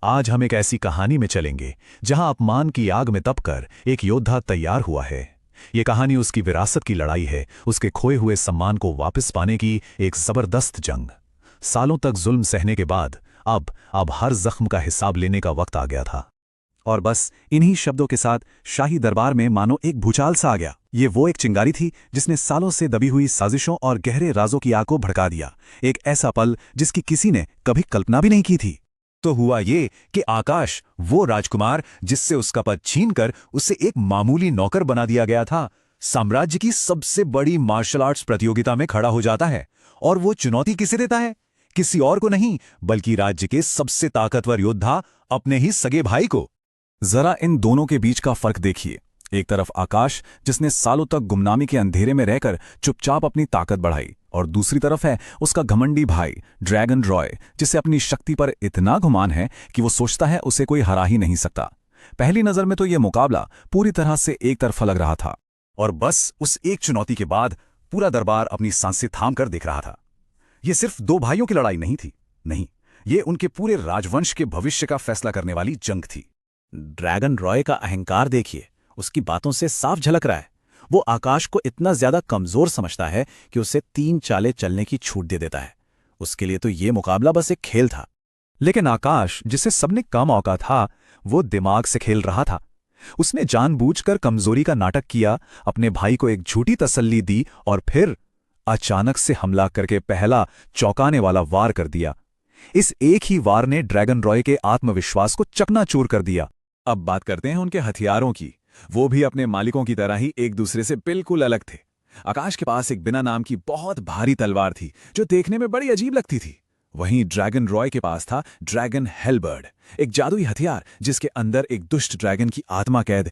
आज हम एक ऐसी कहानी में चलेंगे जहां अपमान की आग में तपकर एक योद्धा तैयार हुआ है। ये कहानी उसकी विरासत की लड़ाई है, उसके खोए हुए सम्मान को वापस पाने की एक जबरदस्त जंग। सालों तक जुल्म सहने के बाद अब हर जख्म का हिसाब लेने का वक्त आ गया था। और बस इन्हीं शब्दों के साथ शाही दरबार में मानो एक भूचाल सा आ गया। ये वो एक चिंगारी थी जिसने सालों से दबी हुई साजिशों और गहरे राजों की आग को भड़का दिया। एक ऐसा पल जिसकी किसी ने कभी कल्पना भी नहीं की थी। तो हुआ ये कि आकाश, वो राजकुमार जिससे उसका पद छीनकर उसे एक मामूली नौकर बना दिया गया था, साम्राज्य की सबसे बड़ी मार्शल आर्ट्स प्रतियोगिता में खड़ा हो जाता है। और वो चुनौती किसे देता है? किसी और को नहीं, बल्कि राज्य के सबसे ताकतवर योद्धा, अपने ही सगे भाई को। जरा इन दोनों के बीच का फर्क देखिए। एक तरफ आकाश, जिसने सालों तक गुमनामी के अंधेरे में रहकर चुपचाप अपनी ताकत बढ़ाई, और दूसरी तरफ है उसका घमंडी भाई ड्रैगन रॉय, जिसे अपनी शक्ति पर इतना गुमान है कि वो सोचता है उसे कोई हरा ही नहीं सकता। पहली नजर में तो यह मुकाबला पूरी तरह से एक तरफा लग रहा था, और बस उस एक चुनौती के बाद पूरा दरबार अपनी सांसें थाम कर देख रहा था। यह सिर्फ दो भाइयों की लड़ाई नहीं थी, नहीं, ये उनके पूरे राजवंश के भविष्य का फैसला करने वाली जंग थी। ड्रैगन रॉय का अहंकार देखिए, उसकी बातों से साफ झलक रहा है। वो आकाश को इतना ज्यादा कमजोर समझता है कि उसे 3 चालें चलने की छूट दे देता है। उसके लिए तो ये मुकाबला बस एक खेल था। लेकिन आकाश, जिसे सबने कम औका था, वो दिमाग से खेल रहा था। उसने जानबूझकर कमजोरी का नाटक किया, अपने भाई को एक झूठी तसल्ली दी और फिर अचानक से हमला करके पहला चौंकाने वाला वार कर दिया। इस एक ही वार ने ड्रैगन रॉय के आत्मविश्वास को चकनाचूर कर दिया। अब बात करते हैं उनके हथियारों की। वो भी अपने मालिकों की तरह ही एक दूसरे से बिल्कुल अलग थे। आकाश के पास एक बिना नाम की बहुत भारी तलवार थी, जो देखने में बड़ी अजीब लगती थी। वहीं ड्रैगन रॉय के पास था ड्रैगन हेलबर्ड, एक जादुई हथियार जिसके अंदर एक दुष्ट ड्रैगन की आत्मा कैद।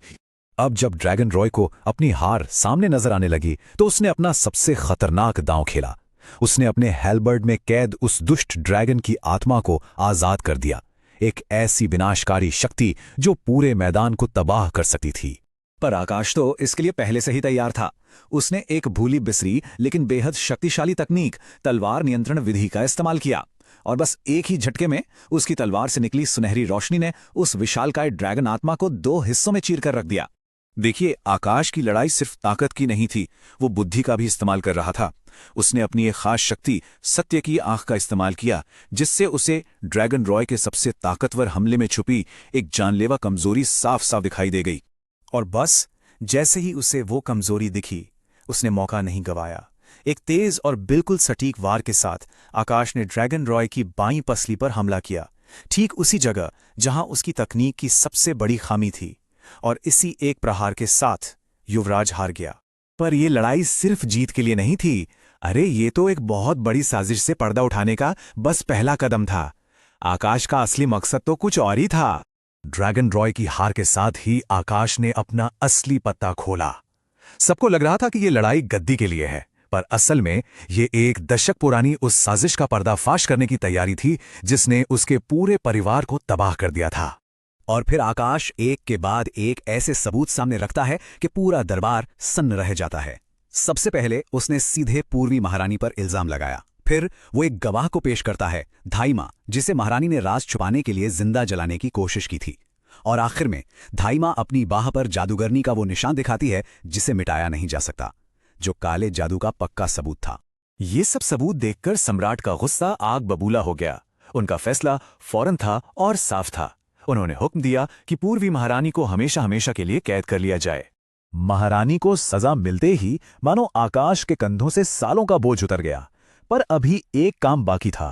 अब जब ड्रैगन रॉय को अपनी हार सामने नजर आने लगी, तो उसने अपना सबसे खतरनाक दांव खेला। उसने अपने हेलबर्ड में कैद उस दुष्ट ड्रैगन की आत्मा को आजाद कर दिया, एक ऐसी विनाशकारी शक्ति जो पूरे मैदान को तबाह कर सकती थी। पर आकाश तो इसके लिए पहले से ही तैयार था। उसने एक भूली बिसरी लेकिन बेहद शक्तिशाली तकनीक, तलवार नियंत्रण विधि का इस्तेमाल किया, और बस एक ही झटके में उसकी तलवार से निकली सुनहरी रोशनी ने उस विशालकाय ड्रैगन आत्मा को 2 हिस्सों में चीर कर रख दिया। देखिए, आकाश की लड़ाई सिर्फ ताकत की नहीं थी, वो बुद्धि का भी इस्तेमाल कर रहा था। उसने अपनी एक खास शक्ति, सत्य की आंख का इस्तेमाल किया, जिससे उसे ड्रैगन रॉय के सबसे ताकतवर हमले में छुपी एक जानलेवा कमजोरी साफ साफ दिखाई दे गई। और बस जैसे ही उसे वो कमजोरी दिखी, उसने मौका नहीं गंवाया। एक तेज और बिल्कुल सटीक वार के साथ आकाश ने ड्रैगन रॉय की बाईं पसली पर हमला किया, ठीक उसी जगह जहां उसकी तकनीक की सबसे बड़ी खामी थी। और इसी एक प्रहार के साथ युवराज हार गया। पर यह लड़ाई सिर्फ जीत के लिए नहीं थी। अरे, ये तो एक बहुत बड़ी साजिश से पर्दा उठाने का बस पहला कदम था। आकाश का असली मकसद तो कुछ और ही था। ड्रैगन रॉय की हार के साथ ही आकाश ने अपना असली पत्ता खोला। सबको लग रहा था कि यह लड़ाई गद्दी के लिए है, पर असल में ये एक दशक पुरानी उस साजिश का पर्दाफाश करने की तैयारी थी जिसने उसके पूरे परिवार को तबाह कर दिया था। और फिर आकाश एक के बाद एक ऐसे सबूत सामने रखता है कि पूरा दरबार सन्न रह जाता है। सबसे पहले उसने सीधे पूर्वी महारानी पर इल्जाम लगाया। फिर वो एक गवाह को पेश करता है, धाइमा, जिसे महारानी ने राज छुपाने के लिए जिंदा जलाने की कोशिश की थी। और आखिर में धाइमा अपनी बाह पर जादूगरनी का वो निशान दिखाती है जिसे मिटाया नहीं जा सकता, जो काले जादू का पक्का सबूत था। ये सब सबूत देखकर सम्राट का गुस्सा आग बबूला हो गया। उनका फैसला फौरन था और साफ था। उन्होंने हुक्म दिया कि पूर्वी महारानी को हमेशा हमेशा के लिए कैद कर लिया जाए। महारानी को सजा मिलते ही मानो आकाश के कंधों से सालों का बोझ उतर गया। पर अभी एक काम बाकी था,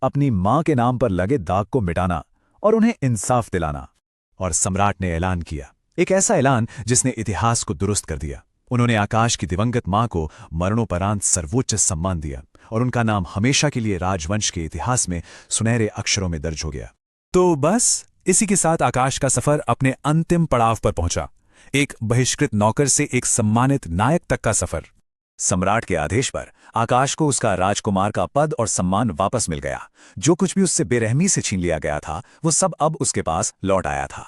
अपनी मां के नाम पर लगे दाग को मिटाना और उन्हें इंसाफ दिलाना। और सम्राट ने ऐलान किया, एक ऐसा ऐलान जिसने इतिहास को दुरुस्त कर दिया। उन्होंने आकाश की दिवंगत मां को मरणोपरांत सर्वोच्च सम्मान दिया, और उनका नाम हमेशा के लिए राजवंश के इतिहास में सुनहरे अक्षरों में दर्ज हो गया। तो बस इसी के साथ आकाश का सफर अपने अंतिम पड़ाव पर पहुंचा। एक बहिष्कृत नौकर से एक सम्मानित नायक तक का सफर। सम्राट के आदेश पर आकाश को उसका राजकुमार का पद और सम्मान वापस मिल गया। जो कुछ भी उससे बेरहमी से छीन लिया गया था, वो सब अब उसके पास लौट आया था।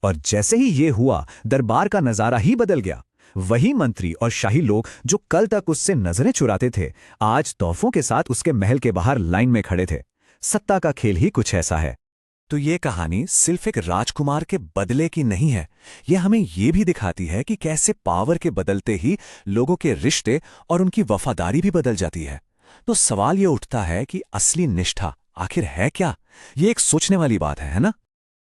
और जैसे ही ये हुआ, दरबार का नजारा ही बदल गया। वही मंत्री और शाही लोग जो कल तक उससे नजरें चुराते थे, आज तोहफों के साथ उसके महल के बाहर लाइन में खड़े थे। सत्ता का खेल ही कुछ ऐसा है। तो ये कहानी सिर्फ एक राजकुमार के बदले की नहीं है, ये हमें ये भी दिखाती है कि कैसे पावर के बदलते ही लोगों के रिश्ते और उनकी वफादारी भी बदल जाती है। तो सवाल ये उठता है कि असली निष्ठा आखिर है क्या? ये एक सोचने वाली बात है ना?